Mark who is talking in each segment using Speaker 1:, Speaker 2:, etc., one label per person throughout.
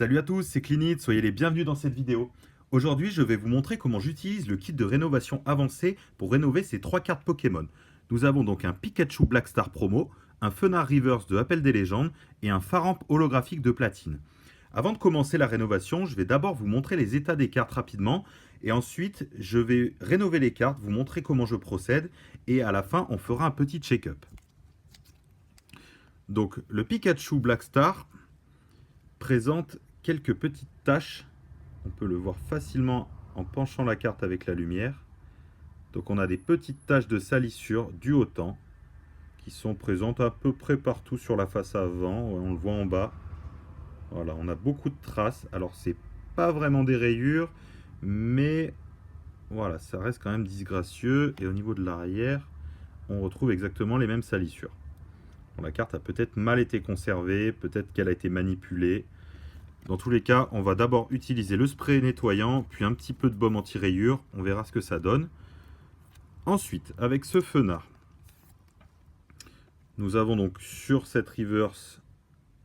Speaker 1: Salut à tous, c'est Clinit, soyez les bienvenus dans cette vidéo. Aujourd'hui, je vais vous montrer comment j'utilise le kit de rénovation avancé pour rénover ces trois cartes Pokémon. Nous avons donc un Pikachu Black Star Promo, un Fenard Reverse de Appel des légendes et un Faramp holographique de platine. Avant de commencer la rénovation, je vais d'abord vous montrer les états des cartes rapidement et ensuite je vais rénover les cartes, vous montrer comment je procède et à la fin on fera un petit check-up. Donc le Pikachu Black Star présente quelques petites taches. On peut le voir facilement en penchant la carte avec la lumière. Donc on a des petites taches de salissure dues au temps qui sont présentes à peu près partout sur la face avant. On le voit en bas. Voilà, on a beaucoup de traces. Alors c'est pas vraiment des rayures, mais voilà, ça reste quand même disgracieux. Et au niveau de l'arrière, on retrouve exactement les mêmes salissures. Bon, la carte a peut-être mal été conservée, peut-être qu'elle a été manipulée. Dans tous les cas, on va d'abord utiliser le spray nettoyant, puis un petit peu de baume anti-rayures. On verra ce que ça donne. Ensuite, avec ce Fenard, nous avons donc sur cette reverse,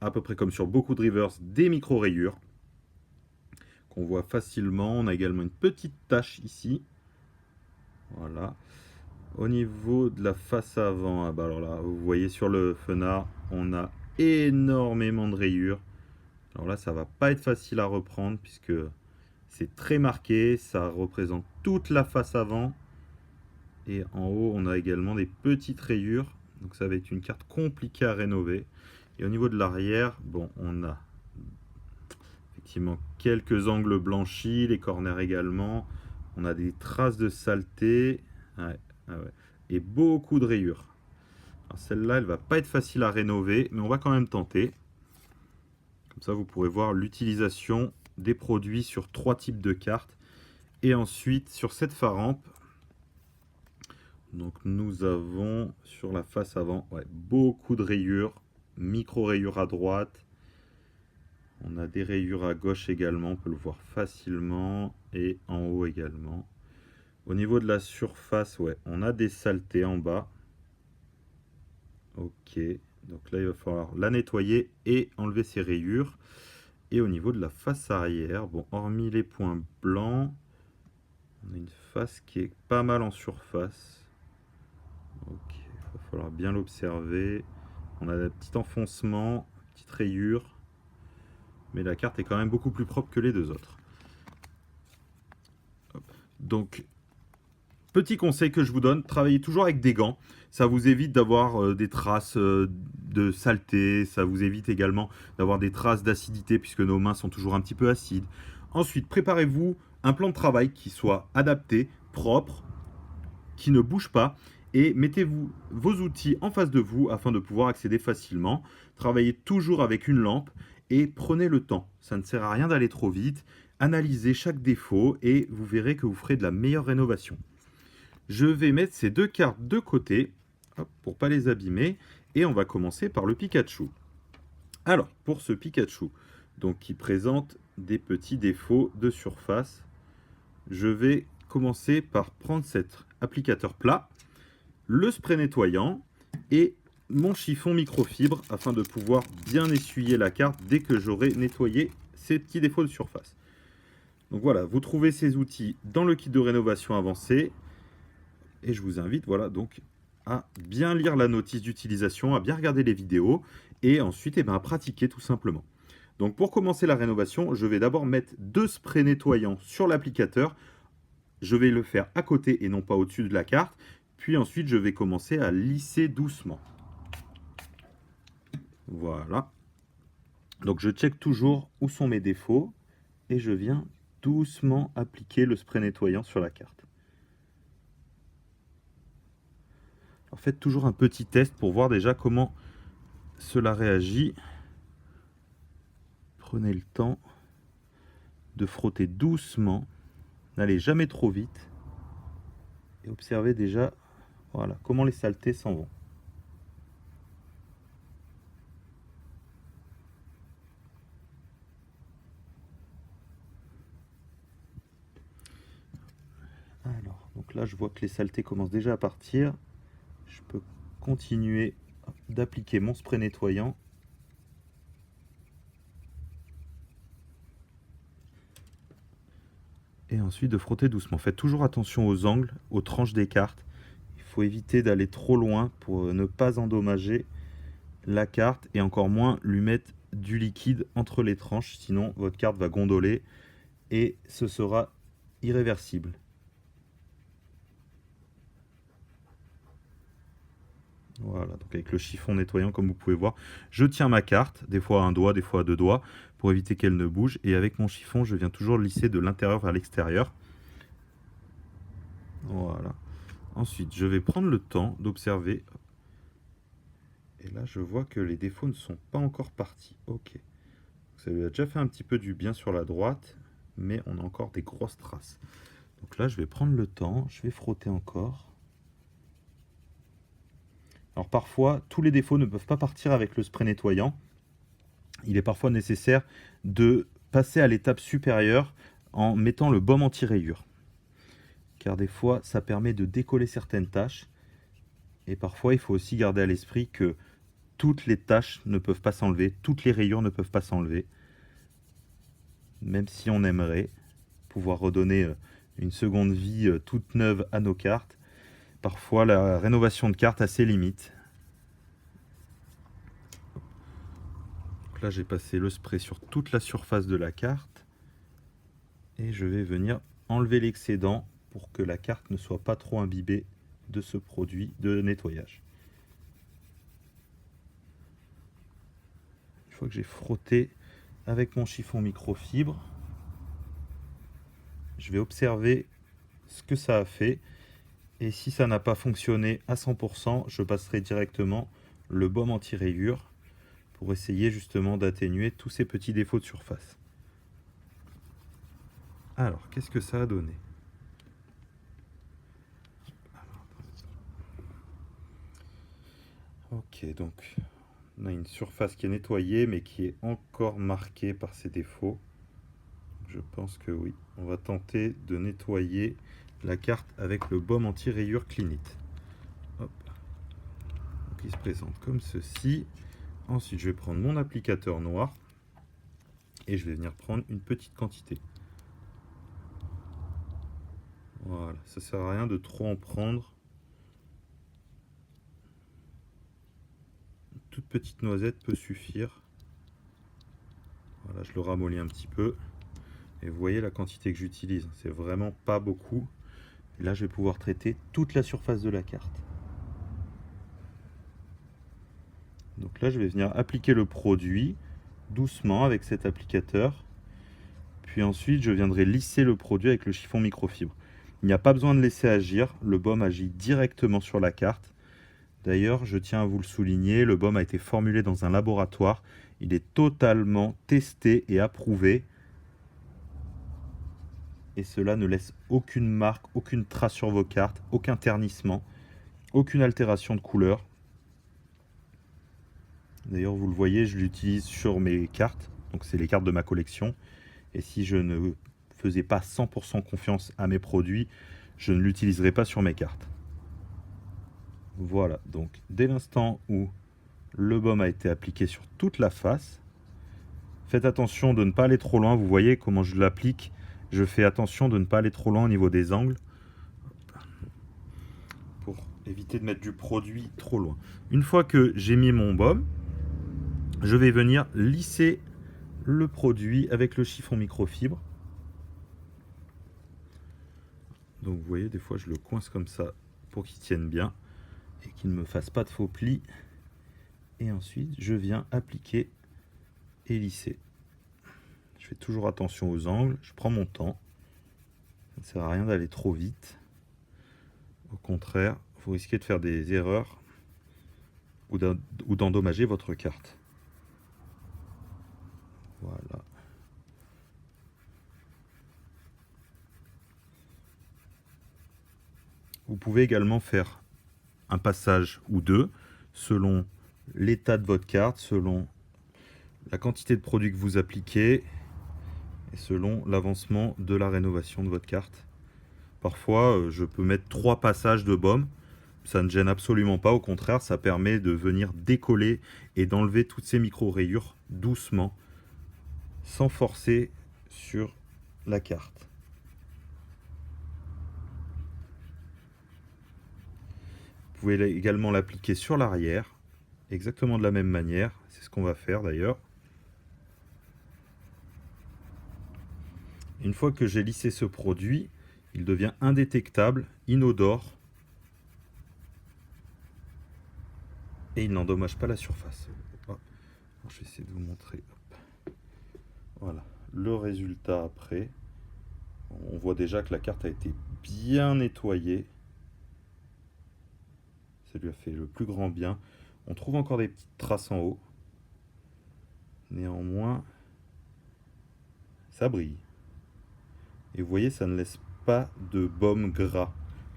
Speaker 1: à peu près comme sur beaucoup de reverse, des micro-rayures qu'on voit facilement. On a également une petite tache ici. Voilà. Au niveau de la face avant, alors là, vous voyez sur le Fenard, on a énormément de rayures. Alors là, ça va pas être facile à reprendre puisque c'est très marqué. Ça représente toute la face avant. Et en haut, on a également des petites rayures. Donc ça va être une carte compliquée à rénover. Et au niveau de l'arrière, bon, on a effectivement quelques angles blanchis, les corners également. On a des traces de saleté. Ouais. Et beaucoup de rayures. Alors celle-là, elle va pas être facile à rénover, mais on va quand même tenter. Comme ça, vous pourrez voir l'utilisation des produits sur trois types de cartes. Et ensuite, sur cette Faramp, donc nous avons sur la face avant beaucoup de rayures, micro-rayures à droite. On a des rayures à gauche également, on peut le voir facilement, et en haut également. Au niveau de la surface, on a des saletés en bas. Ok, donc là il va falloir la nettoyer et enlever ces rayures. Et au niveau de la face arrière, bon, hormis les points blancs, on a une face qui est pas mal en surface. Ok, il va falloir bien l'observer. On a un petit enfoncement, petite rayure, mais la carte est quand même beaucoup plus propre que les deux autres. Hop. Donc, petit conseil que je vous donne, travaillez toujours avec des gants. Ça vous évite d'avoir des traces de saleté, ça vous évite également d'avoir des traces d'acidité puisque nos mains sont toujours un petit peu acides. Ensuite, préparez-vous un plan de travail qui soit adapté, propre, qui ne bouge pas et mettez-vous vos outils en face de vous afin de pouvoir accéder facilement. Travaillez toujours avec une lampe et prenez le temps. Ça ne sert à rien d'aller trop vite. Analysez chaque défaut et vous verrez que vous ferez de la meilleure rénovation. Je vais mettre ces deux cartes de côté pour ne pas les abîmer et on va commencer par le Pikachu. Alors, pour ce Pikachu, donc qui présente des petits défauts de surface, je vais commencer par prendre cet applicateur plat, le spray nettoyant et mon chiffon microfibre afin de pouvoir bien essuyer la carte dès que j'aurai nettoyé ces petits défauts de surface. Donc voilà, vous trouvez ces outils dans le kit de rénovation avancé et je vous invite donc à bien lire la notice d'utilisation, à bien regarder les vidéos et ensuite à pratiquer tout simplement. Donc pour commencer la rénovation, je vais d'abord mettre deux sprays nettoyants sur l'applicateur. Je vais le faire à côté et non pas au-dessus de la carte. Puis ensuite, je vais commencer à lisser doucement. Voilà. Donc je check toujours où sont mes défauts et je viens doucement appliquer le spray nettoyant sur la carte. Alors faites toujours un petit test pour voir déjà comment cela réagit. Prenez le temps de frotter doucement. N'allez jamais trop vite. Et observez déjà comment les saletés s'en vont. Alors, donc là, je vois que les saletés commencent déjà à partir. Je peux continuer d'appliquer mon spray nettoyant. Et ensuite de frotter doucement. Faites toujours attention aux angles, aux tranches des cartes. Il faut éviter d'aller trop loin pour ne pas endommager la carte et encore moins lui mettre du liquide entre les tranches, sinon votre carte va gondoler et ce sera irréversible. Voilà, donc avec le chiffon nettoyant comme vous pouvez voir, je tiens ma carte, des fois à un doigt, des fois à deux doigts, pour éviter qu'elle ne bouge. Et avec mon chiffon, je viens toujours lisser de l'intérieur vers l'extérieur. Voilà. Ensuite, je vais prendre le temps d'observer. Et là, je vois que les défauts ne sont pas encore partis. Ok. Ça lui a déjà fait un petit peu du bien sur la droite, mais on a encore des grosses traces. Donc là, je vais prendre le temps, je vais frotter encore. Alors parfois, tous les défauts ne peuvent pas partir avec le spray nettoyant. Il est parfois nécessaire de passer à l'étape supérieure en mettant le baume anti-rayures. Car des fois, ça permet de décoller certaines taches. Et parfois, il faut aussi garder à l'esprit que toutes les taches ne peuvent pas s'enlever, toutes les rayures ne peuvent pas s'enlever. Même si on aimerait pouvoir redonner une seconde vie toute neuve à nos cartes, parfois la rénovation de cartes a ses limites. Donc là, j'ai passé le spray sur toute la surface de la carte et je vais venir enlever l'excédent pour que la carte ne soit pas trop imbibée de ce produit de nettoyage. Une fois que j'ai frotté avec mon chiffon microfibre, je vais observer ce que ça a fait. Et si ça n'a pas fonctionné à 100%, je passerai directement le baume anti-rayures pour essayer justement d'atténuer tous ces petits défauts de surface. Alors, qu'est-ce que ça a donné? Ok, donc on a une surface qui est nettoyée mais qui est encore marquée par ces défauts. Je pense que oui. On va tenter de nettoyer la carte avec le baume anti-rayures Clinit. Hop. Donc il se présente comme ceci. Ensuite, je vais prendre mon applicateur noir et je vais venir prendre une petite quantité. Voilà, ça sert à rien de trop en prendre. Une toute petite noisette peut suffire. Voilà, je le ramollis un petit peu. Et vous voyez la quantité que j'utilise, c'est vraiment pas beaucoup. Et là, je vais pouvoir traiter toute la surface de la carte. Donc là, je vais venir appliquer le produit doucement avec cet applicateur. Puis ensuite, je viendrai lisser le produit avec le chiffon microfibre. Il n'y a pas besoin de laisser agir, le baume agit directement sur la carte. D'ailleurs, je tiens à vous le souligner, le baume a été formulé dans un laboratoire. Il est totalement testé et approuvé. Et cela ne laisse aucune marque, aucune trace sur vos cartes, aucun ternissement, aucune altération de couleur. D'ailleurs, vous le voyez, je l'utilise sur mes cartes, donc c'est les cartes de ma collection. Et si je ne faisais pas 100% confiance à mes produits, je ne l'utiliserai pas sur mes cartes. Voilà, donc dès l'instant où le baume a été appliqué sur toute la face, faites attention de ne pas aller trop loin. Vous voyez comment je l'applique. Je fais attention de ne pas aller trop loin au niveau des angles pour éviter de mettre du produit trop loin. Une fois que j'ai mis mon baume, je vais venir lisser le produit avec le chiffon microfibre. Donc vous voyez, des fois je le coince comme ça pour qu'il tienne bien et qu'il ne me fasse pas de faux plis. Et ensuite, je viens appliquer et lisser. Je fais toujours attention aux angles, je prends mon temps. Ça ne sert à rien d'aller trop vite. Au contraire, vous risquez de faire des erreurs ou d'endommager votre carte. Voilà. Vous pouvez également faire un passage ou deux selon l'état de votre carte, selon la quantité de produit que vous appliquez et selon l'avancement de la rénovation de votre carte. Parfois, je peux mettre 3 passages de baume. Ça ne gêne absolument pas, au contraire, ça permet de venir décoller et d'enlever toutes ces micro-rayures doucement, sans forcer sur la carte. pouvez également l'appliquer sur l'arrière, exactement de la même manière. C'est ce qu'on va faire d'ailleurs. Une fois que j'ai lissé ce produit, il devient indétectable, inodore, et il n'endommage pas la surface. Hop. Je vais essayer de vous montrer. Hop. Voilà, le résultat après. On voit déjà que la carte a été bien nettoyée. Ça lui a fait le plus grand bien. On trouve encore des petites traces en haut. Néanmoins, ça brille. Et vous voyez, ça ne laisse pas de baume gras.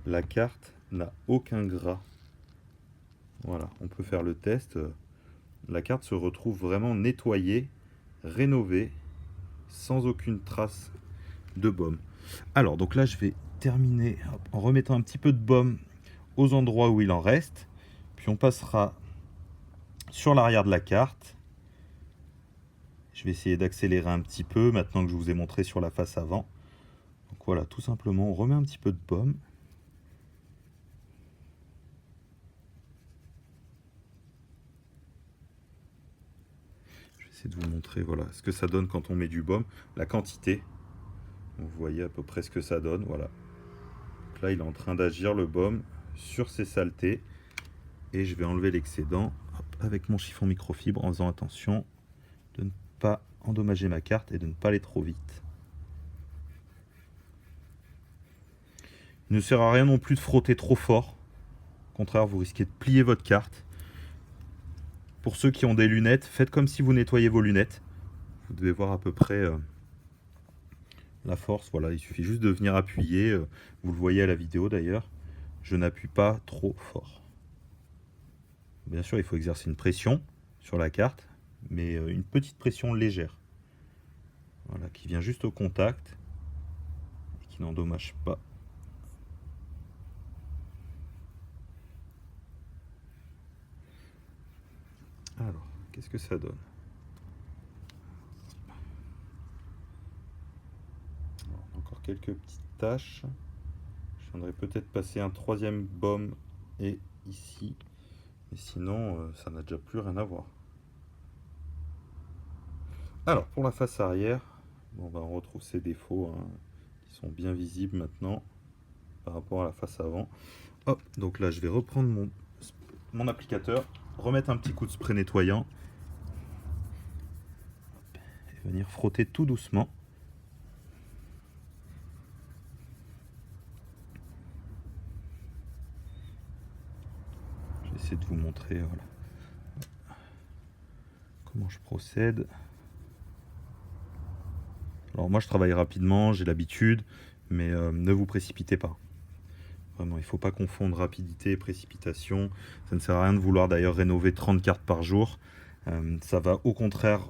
Speaker 1: La carte n'a aucun gras. Voilà, on peut faire le test. La carte se retrouve vraiment nettoyée, rénovée, sans aucune trace de baume. Alors, donc là, je vais terminer en remettant un petit peu de baume aux endroits où il en reste. Puis on passera sur l'arrière de la carte. Je vais essayer d'accélérer un petit peu maintenant que je vous ai montré sur la face avant. Donc voilà, tout simplement, on remet un petit peu de baume. Je vais essayer de vous montrer voilà, ce que ça donne quand on met du baume, la quantité. Vous voyez à peu près ce que ça donne. Voilà. Donc là, il est en train d'agir le baume sur ces saletés. Et je vais enlever l'excédent avec mon chiffon microfibre en faisant attention de ne pas endommager ma carte et de ne pas aller trop vite. Il ne sert à rien non plus de frotter trop fort. Au contraire, vous risquez de plier votre carte. Pour ceux qui ont des lunettes, faites comme si vous nettoyez vos lunettes. Vous devez voir à peu près la force. Voilà, il suffit juste de venir appuyer. Vous le voyez à la vidéo d'ailleurs. Je n'appuie pas trop fort. Bien sûr, il faut exercer une pression sur la carte, mais une petite pression légère. Voilà, qui vient juste au contact et qui n'endommage pas. Alors, qu'est-ce que ça donne? Alors, encore quelques petites taches. Je viendrai peut-être passer un troisième baume et ici. Mais sinon, ça n'a déjà plus rien à voir. Alors, pour la face arrière, bon, on retrouve ces défauts hein, qui sont bien visibles maintenant par rapport à la face avant. Hop, donc là, je vais reprendre mon applicateur, remettre un petit coup de spray nettoyant et venir frotter tout doucement. Je vais essayer de vous montrer voilà, comment je procède. Alors moi je travaille rapidement, j'ai l'habitude, mais ne vous précipitez pas. Vraiment, il ne faut pas confondre rapidité et précipitation. Ça ne sert à rien de vouloir d'ailleurs rénover 30 cartes par jour. Ça va au contraire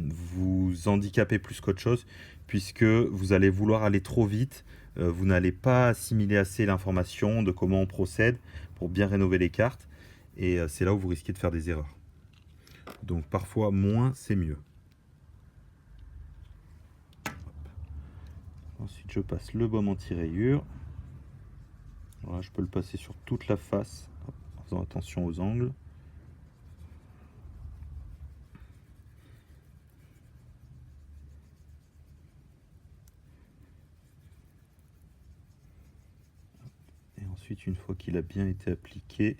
Speaker 1: vous handicaper plus qu'autre chose, puisque vous allez vouloir aller trop vite. Vous n'allez pas assimiler assez l'information de comment on procède pour bien rénover les cartes. Et c'est là où vous risquez de faire des erreurs. Donc parfois, moins, c'est mieux. Ensuite, je passe le baume anti-rayures. Voilà, je peux le passer sur toute la face en faisant attention aux angles. Et ensuite, une fois qu'il a bien été appliqué,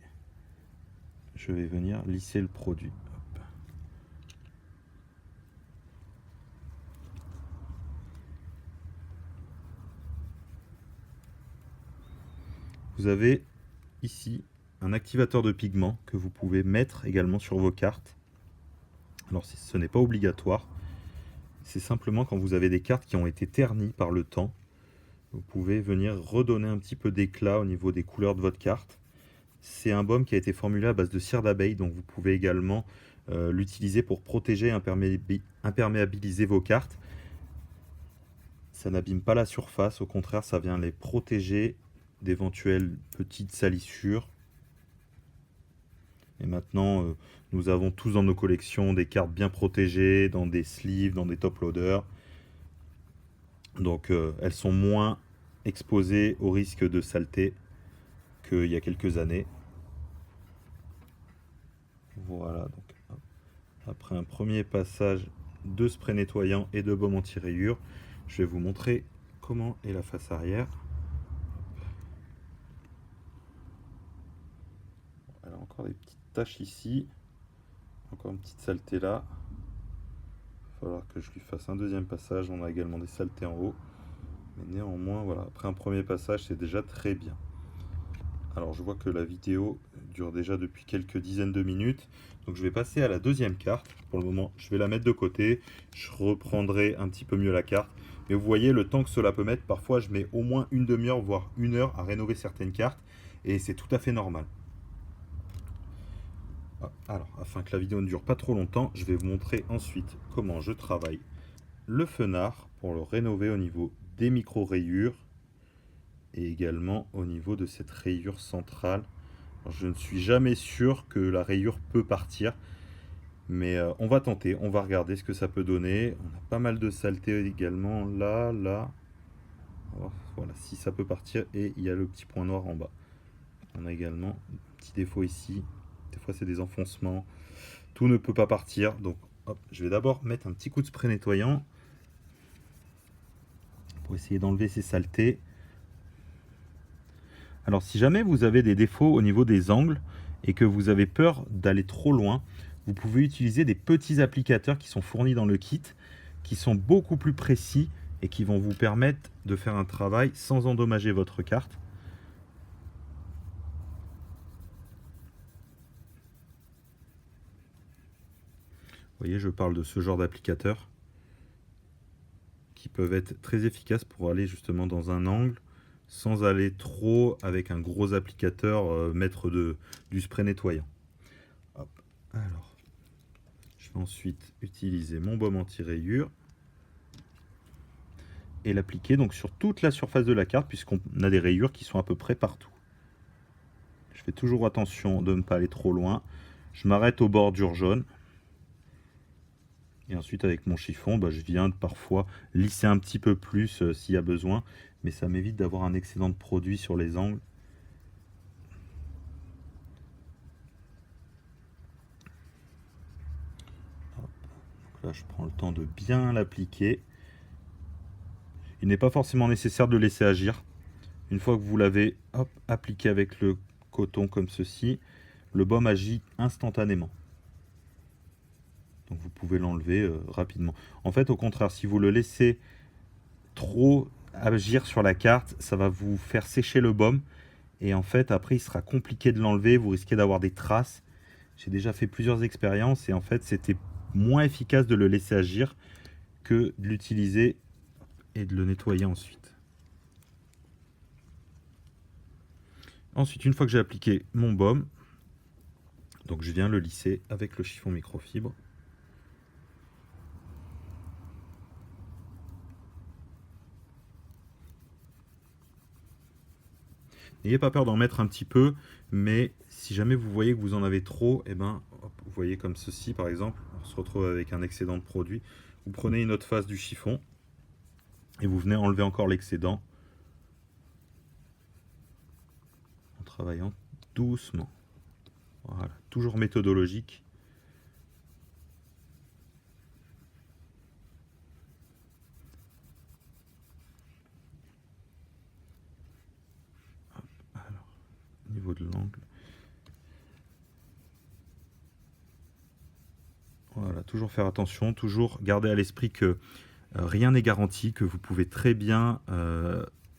Speaker 1: je vais venir lisser le produit. Hop. Vous avez ici un activateur de pigment que vous pouvez mettre également sur vos cartes. Alors ce n'est pas obligatoire, c'est simplement quand vous avez des cartes qui ont été ternies par le temps, vous pouvez venir redonner un petit peu d'éclat au niveau des couleurs de votre carte. C'est un baume qui a été formulé à base de cire d'abeille, donc vous pouvez également l'utiliser pour protéger et imperméabiliser vos cartes. Ça n'abîme pas la surface, au contraire ça vient les protéger d'éventuelles petites salissures. Et maintenant, nous avons tous dans nos collections des cartes bien protégées, dans des sleeves, dans des top loaders. Donc elles sont moins exposées au risque de saleté qu'il y a quelques années. Voilà, donc hop, après un premier passage de spray nettoyant et de baume anti-rayures, je vais vous montrer comment est la face arrière. Elle a encore des petites taches ici, encore une petite saleté là. Il va falloir que je lui fasse un deuxième passage. On a également des saletés en haut. Mais néanmoins, voilà, après un premier passage, c'est déjà très bien. Alors je vois que la vidéo dure déjà depuis quelques dizaines de minutes. Donc je vais passer à la deuxième carte. Pour le moment, je vais la mettre de côté. Je reprendrai un petit peu mieux la carte. Mais vous voyez le temps que cela peut mettre. Parfois, je mets au moins une demi-heure, voire une heure à rénover certaines cartes. Et c'est tout à fait normal. Alors, afin que la vidéo ne dure pas trop longtemps, je vais vous montrer ensuite comment je travaille le fenard pour le rénover au niveau des micro-rayures et également au niveau de cette rayure centrale. Alors, je ne suis jamais sûr que la rayure peut partir, mais on va tenter, on va regarder ce que ça peut donner. On a pas mal de saleté également là, là. Voilà, si ça peut partir, et il y a le petit point noir en bas. On a également un petit défaut ici. Des fois, c'est des enfoncements. Tout ne peut pas partir, donc hop, je vais d'abord mettre un petit coup de spray nettoyant pour essayer d'enlever ces saletés. Alors si jamais vous avez des défauts au niveau des angles et que vous avez peur d'aller trop loin, vous pouvez utiliser des petits applicateurs qui sont fournis dans le kit, qui sont beaucoup plus précis et qui vont vous permettre de faire un travail sans endommager votre carte. Vous voyez, je parle de ce genre d'applicateurs qui peuvent être très efficaces pour aller justement dans un angle sans aller trop avec un gros applicateur mettre du spray nettoyant. Hop. Alors, je vais ensuite utiliser mon baume anti-rayures et l'appliquer donc sur toute la surface de la carte puisqu'on a des rayures qui sont à peu près partout. Je fais toujours attention de ne pas aller trop loin. Je m'arrête aux bordures jaunes. Et ensuite avec mon chiffon, je viens parfois lisser un petit peu plus s'il y a besoin. Mais ça m'évite d'avoir un excédent de produit sur les angles. Hop. Donc là je prends le temps de bien l'appliquer. Il n'est pas forcément nécessaire de laisser agir. Une fois que vous l'avez appliqué avec le coton comme ceci, le baume agit instantanément. Donc vous pouvez l'enlever rapidement. En fait, au contraire, si vous le laissez trop agir sur la carte, ça va vous faire sécher le baume. Et en fait, après, il sera compliqué de l'enlever. Vous risquez d'avoir des traces. J'ai déjà fait plusieurs expériences et en fait, c'était moins efficace de le laisser agir que de l'utiliser et de le nettoyer ensuite. Ensuite, une fois que j'ai appliqué mon baume, donc je viens le lisser avec le chiffon microfibre. N'ayez pas peur d'en mettre un petit peu, mais si jamais vous voyez que vous en avez trop, et vous voyez comme ceci par exemple, on se retrouve avec un excédent de produit. Vous prenez une autre face du chiffon et vous venez enlever encore l'excédent en travaillant doucement. Voilà, toujours méthodologique. Alors, au niveau de l'angle. Voilà, toujours faire attention, toujours garder à l'esprit que rien n'est garanti, que vous pouvez très bien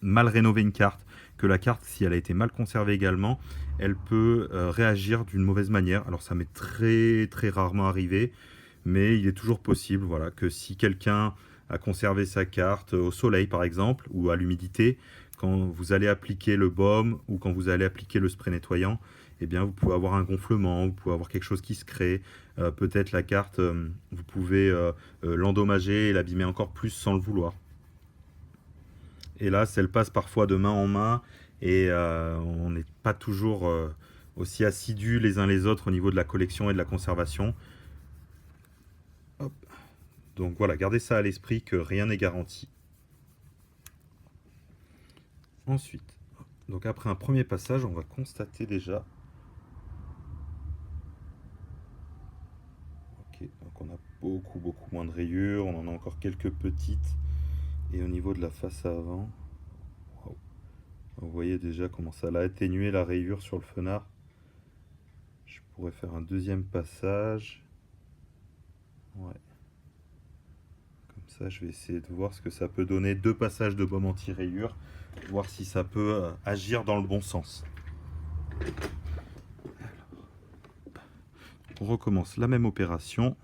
Speaker 1: mal rénover une carte, que la carte, si elle a été mal conservée également, elle peut réagir d'une mauvaise manière. Alors ça m'est très très rarement arrivé, mais il est toujours possible, voilà, que si quelqu'un a conservé sa carte au soleil par exemple, ou à l'humidité, quand vous allez appliquer le baume ou quand vous allez appliquer le spray nettoyant, eh bien vous pouvez avoir un gonflement, vous pouvez avoir quelque chose qui se crée, peut-être la carte, vous pouvez l'endommager et l'abîmer encore plus sans le vouloir. Et là, elle passe parfois de main en main et on n'est pas toujours aussi assidus les uns les autres au niveau de la collection et de la conservation. Hop. Donc voilà, gardez ça à l'esprit que rien n'est garanti. Ensuite, donc après un premier passage, on va constater déjà beaucoup moins de rayures. On en a encore quelques petites. Et au niveau de la face avant, wow. Vous voyez déjà comment ça l'a atténué la rayure sur le fenard. Je pourrais faire un deuxième passage. Ouais. Comme ça, je vais essayer de voir ce que ça peut donner. 2 passages de baume anti-rayure. Voir si ça peut agir dans le bon sens. On recommence la même opération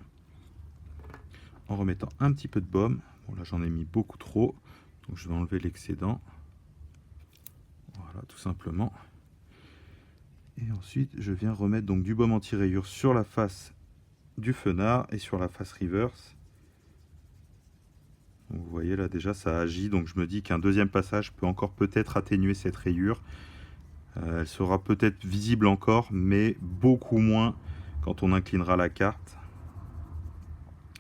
Speaker 1: en remettant un petit peu de baume. Bon, là j'en ai mis beaucoup trop, donc je vais enlever l'excédent. Voilà, tout simplement. Et ensuite je viens remettre donc du baume anti-rayure sur la face du fenard et sur la face reverse. Donc, vous voyez là déjà ça agit, donc je me dis qu'un deuxième passage peut encore peut-être atténuer cette rayure. Elle sera peut-être visible encore, mais beaucoup moins quand on inclinera la carte.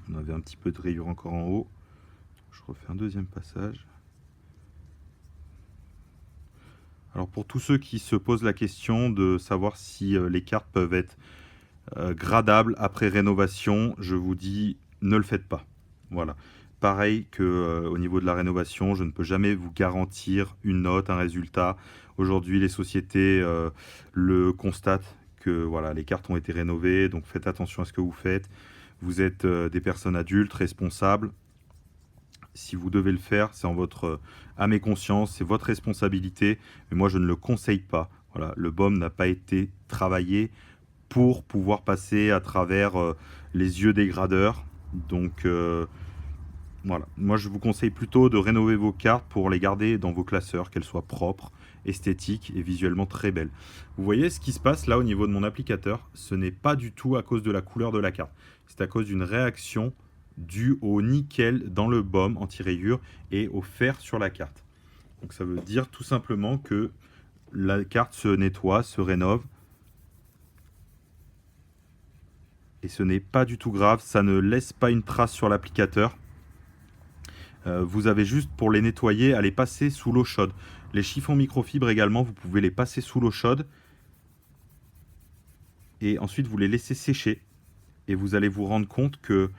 Speaker 1: On avait un petit peu de rayure encore en haut. Je refais un deuxième passage. Alors pour tous ceux qui se posent la question de savoir si les cartes peuvent être gradables après rénovation, je vous dis ne le faites pas. Voilà. Pareil que au niveau de la rénovation, je ne peux jamais vous garantir une note, un résultat. Aujourd'hui, les sociétés le constatent que voilà, les cartes ont été rénovées, donc faites attention à ce que vous faites. Vous êtes des personnes adultes, responsables. Si vous devez le faire, c'est en votre âme et conscience, c'est votre responsabilité, mais moi je ne le conseille pas. Voilà, le baume n'a pas été travaillé pour pouvoir passer à travers les yeux des gradeurs. Donc voilà, moi je vous conseille plutôt de rénover vos cartes pour les garder dans vos classeurs, qu'elles soient propres, esthétiques et visuellement très belles. Vous voyez ce qui se passe là au niveau de mon applicateur, ce n'est pas du tout à cause de la couleur de la carte, c'est à cause d'une réaction due au nickel dans le baume anti-rayure et au fer sur la carte. Donc ça veut dire tout simplement que la carte se nettoie, se rénove. Et ce n'est pas du tout grave, ça ne laisse pas une trace sur l'applicateur. Vous avez juste pour les nettoyer à les passer sous l'eau chaude. Les chiffons microfibres également, vous pouvez les passer sous l'eau chaude. Et ensuite vous les laissez sécher. Et vous allez vous rendre compte que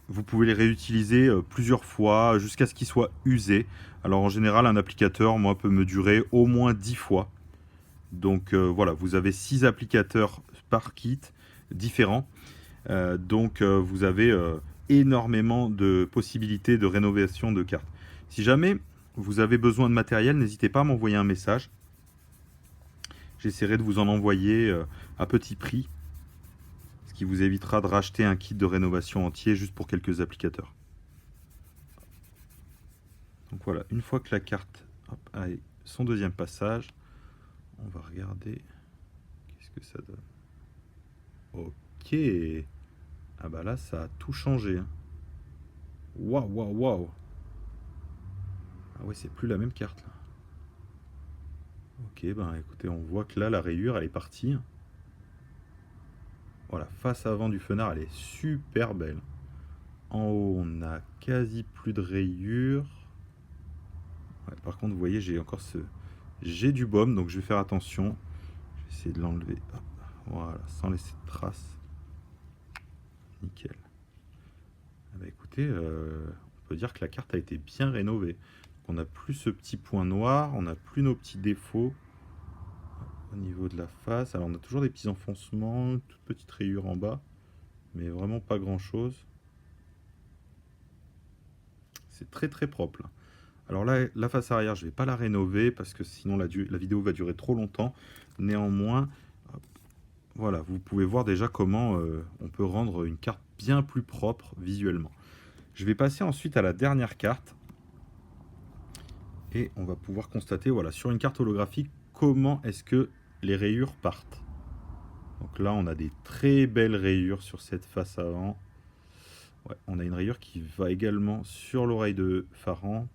Speaker 1: vous pouvez les réutiliser plusieurs fois jusqu'à ce qu'ils soient usés. Alors en général, un applicateur, moi, peut me durer au moins 10 fois. Donc voilà, vous avez 6 applicateurs par kit différents. Donc vous avez énormément de possibilités de rénovation de cartes. Si jamais vous avez besoin de matériel, n'hésitez pas à m'envoyer un message. J'essaierai de vous en envoyer à petit prix, ce qui vous évitera de racheter un kit de rénovation entier juste pour quelques applicateurs. Donc voilà, une fois que la carte a son deuxième passage, on va regarder qu'est-ce que ça donne. Ok. Ah bah là, ça a tout changé. Waouh, waouh, waouh. Ah ouais, c'est plus la même carte là. Ok, ben écoutez, on voit que là, la rayure, elle est partie. Voilà, face avant du fenard, elle est super belle. En haut, on a quasi plus de rayures. Ouais, par contre, vous voyez, j'ai encore ce... J'ai du baume, donc je vais faire attention. Je vais essayer de l'enlever. Voilà, sans laisser de traces. Nickel. Ah bah écoutez, on peut dire que la carte a été bien rénovée. On n'a plus ce petit point noir, on n'a plus nos petits défauts au niveau de la face. Alors on a toujours des petits enfoncements, une toute petite rayure en bas, mais vraiment pas grand chose. C'est très très propre là. Alors là, la face arrière, je ne vais pas la rénover parce que sinon la vidéo va durer trop longtemps. Néanmoins, voilà, vous pouvez voir déjà comment on peut rendre une carte bien plus propre visuellement. Je vais passer ensuite à la dernière carte. Et on va pouvoir constater, voilà, sur une carte holographique, comment est-ce que les rayures partent. Donc là, on a des très belles rayures sur cette face avant. Ouais, on a une rayure qui va également sur l'oreille de Faramp.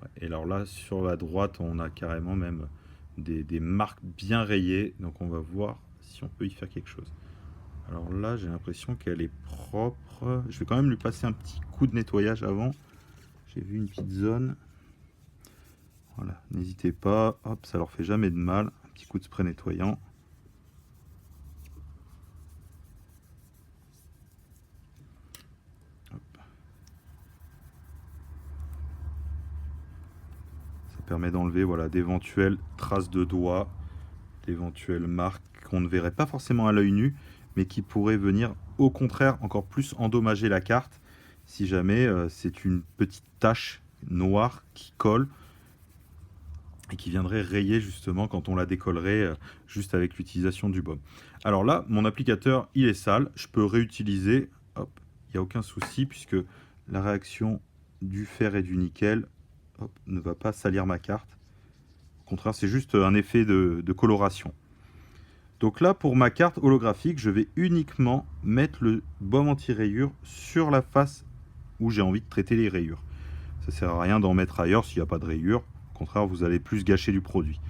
Speaker 1: Ouais, et alors là, sur la droite, on a carrément même des marques bien rayées. Donc on va voir si on peut y faire quelque chose. Alors là, j'ai l'impression qu'elle est propre. Je vais quand même lui passer un petit coup de nettoyage avant. J'ai vu une petite zone. Voilà, n'hésitez pas, hop, ça leur fait jamais de mal. Un petit coup de spray nettoyant. permet d'enlever voilà, d'éventuelles traces de doigts, d'éventuelles marques qu'on ne verrait pas forcément à l'œil nu, mais qui pourraient venir au contraire encore plus endommager la carte si jamais c'est une petite tache noire qui colle et qui viendrait rayer justement quand on la décollerait juste avec l'utilisation du baume. Alors là, mon applicateur, il est sale, je peux réutiliser, hop, il n'y a aucun souci puisque la réaction du fer et du nickel hop, ne va pas salir ma carte. Au contraire, c'est juste un effet de coloration. Donc là, pour ma carte holographique, je vais uniquement mettre le baume anti-rayure sur la face où j'ai envie de traiter les rayures. Ça sert à rien d'en mettre ailleurs s'il n'y a pas de rayures. Au contraire, vous allez plus gâcher du produit.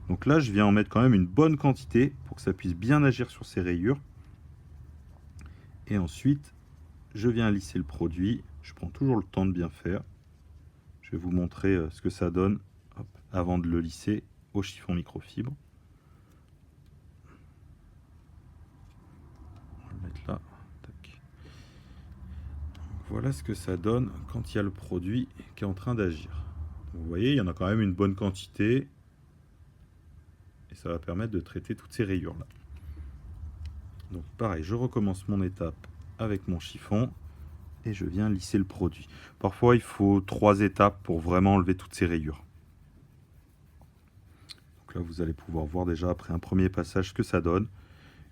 Speaker 1: Donc là, je viens en mettre quand même une bonne quantité pour que ça puisse bien agir sur ces rayures. Et ensuite, je viens lisser le produit. Je prends toujours le temps de bien faire. Je vais vous montrer ce que ça donne hop, avant de le lisser au chiffon microfibre. On va le mettre là. Tac. Voilà ce que ça donne quand il y a le produit qui est en train d'agir. Vous voyez, il y en a quand même une bonne quantité. Et ça va permettre de traiter toutes ces rayures là. Donc pareil, je recommence mon étape avec mon chiffon et je viens lisser le produit. Parfois il faut 3 étapes pour vraiment enlever toutes ces rayures. Donc là vous allez pouvoir voir déjà après un premier passage ce que ça donne.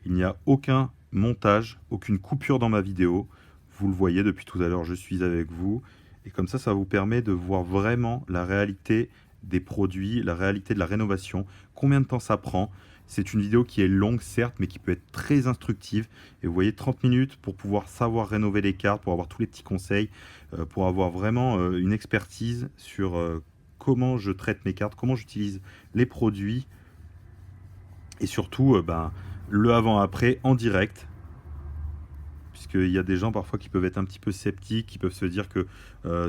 Speaker 1: Il n'y a aucun montage, aucune coupure dans ma vidéo. Vous le voyez depuis tout à l'heure, je suis avec vous. Et comme ça vous permet de voir vraiment la réalité des produits, la réalité de la rénovation, combien de temps ça prend. C'est une vidéo qui est longue certes, mais qui peut être très instructive. Et vous voyez 30 minutes pour pouvoir savoir rénover les cartes, pour avoir tous les petits conseils, pour avoir vraiment une expertise sur comment je traite mes cartes, comment j'utilise les produits. Et surtout, le avant-après en direct. Puisqu'il y a des gens parfois qui peuvent être un petit peu sceptiques, qui peuvent se dire que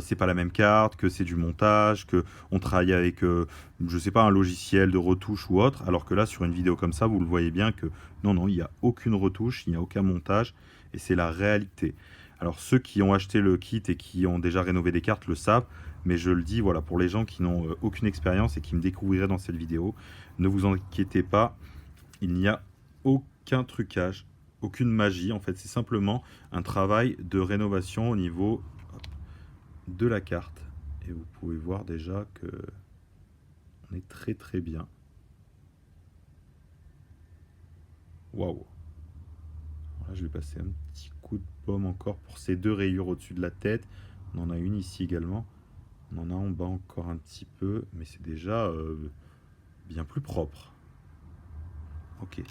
Speaker 1: c'est pas la même carte, que c'est du montage, qu'on travaille avec, je sais pas, un logiciel de retouche ou autre, alors que là, sur une vidéo comme ça, vous le voyez bien que non, il n'y a aucune retouche, il n'y a aucun montage, et c'est la réalité. Alors ceux qui ont acheté le kit et qui ont déjà rénové des cartes le savent, mais je le dis, voilà, pour les gens qui n'ont aucune expérience et qui me découvriraient dans cette vidéo, ne vous inquiétez pas, il n'y a aucun trucage, aucune magie, en fait c'est simplement un travail de rénovation au niveau de la carte. Et vous pouvez voir déjà que on est très bien. Waouh! Là, je vais passer un petit coup de pomme encore pour ces 2 rayures au-dessus de la tête. On en a une ici également. On en a en bas encore un petit peu, mais c'est déjà bien plus propre. Ok.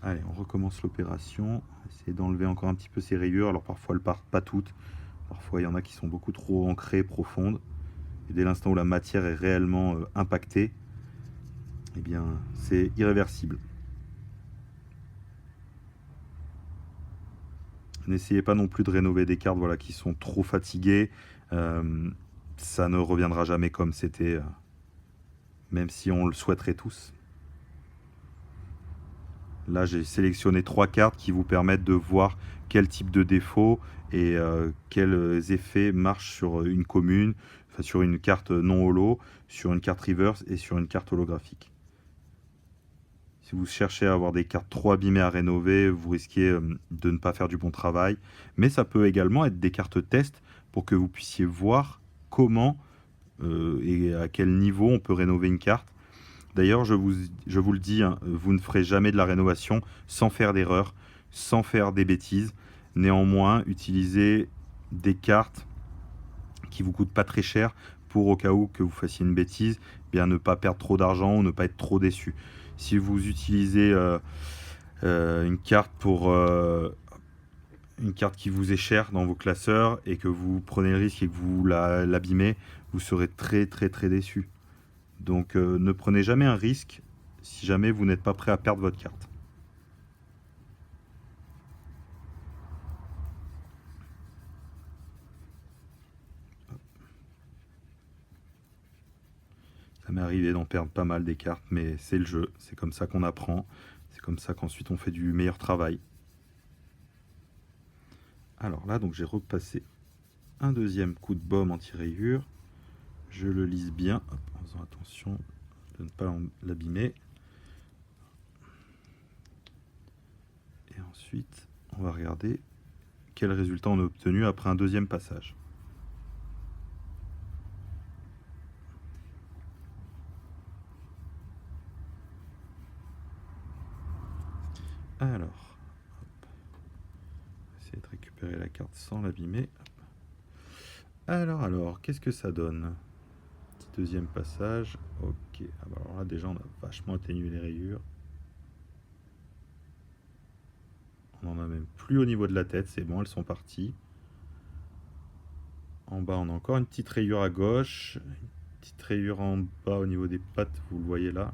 Speaker 1: Allez, on recommence l'opération. Essayer d'enlever encore un petit peu ces rayures. Alors parfois elles partent pas toutes. Parfois il y en a qui sont beaucoup trop ancrées, profondes. Et dès l'instant où la matière est réellement impactée, eh bien c'est irréversible. N'essayez pas non plus de rénover des cartes voilà, qui sont trop fatiguées. Ça ne reviendra jamais comme c'était, même si on le souhaiterait tous. Là, j'ai sélectionné 3 cartes qui vous permettent de voir quel type de défaut et quels effets marchent sur une commune, enfin, sur une carte non holo, sur une carte reverse et sur une carte holographique. Si vous cherchez à avoir des cartes trop abîmées à rénover, vous risquez de ne pas faire du bon travail. Mais ça peut également être des cartes test pour que vous puissiez voir comment et à quel niveau on peut rénover une carte. D'ailleurs, je vous le dis, hein, vous ne ferez jamais de la rénovation sans faire d'erreur, sans faire des bêtises. Néanmoins, utilisez des cartes qui vous coûtent pas très cher pour au cas où que vous fassiez une bêtise, bien ne pas perdre trop d'argent ou ne pas être trop déçu. Si vous utilisez une carte pour une carte qui vous est chère dans vos classeurs et que vous prenez le risque et que vous l'abîmez, vous serez très déçu. Donc ne prenez jamais un risque si jamais vous n'êtes pas prêt à perdre votre carte. Ça m'est arrivé d'en perdre pas mal des cartes, mais c'est le jeu, c'est comme ça qu'on apprend, c'est comme ça qu'ensuite on fait du meilleur travail. Alors là, donc j'ai repassé un deuxième coup de baume anti-rayure. Je le lisse bien. Hop, on En faisant attention de ne pas l'abîmer. Et ensuite, on va regarder quel résultat on a obtenu après un deuxième passage. Alors, hop. On va essayer de récupérer la carte sans l'abîmer. Alors, qu'est-ce que ça donne? Petit deuxième passage. Ok, alors là déjà on a vachement atténué les rayures. On n'en a même plus au niveau de la tête, c'est bon, elles sont parties. En bas, on a encore une petite rayure à gauche, une petite rayure en bas au niveau des pattes, vous le voyez là.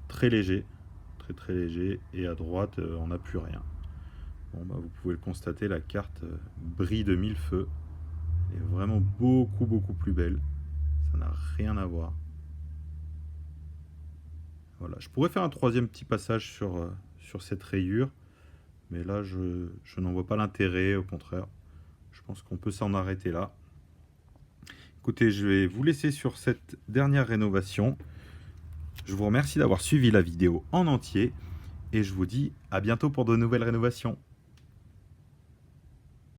Speaker 1: Très léger, très léger. Et à droite, on n'a plus rien. Bon, bah, vous pouvez le constater, la carte brille de mille feux. Elle est vraiment beaucoup plus belle. Ça n'a rien à voir. Voilà, je pourrais faire un troisième petit passage sur cette rayure. Mais là, je n'en vois pas l'intérêt, au contraire. Je pense qu'on peut s'en arrêter là. Écoutez, je vais vous laisser sur cette dernière rénovation. Je vous remercie d'avoir suivi la vidéo en entier et je vous dis à bientôt pour de nouvelles rénovations.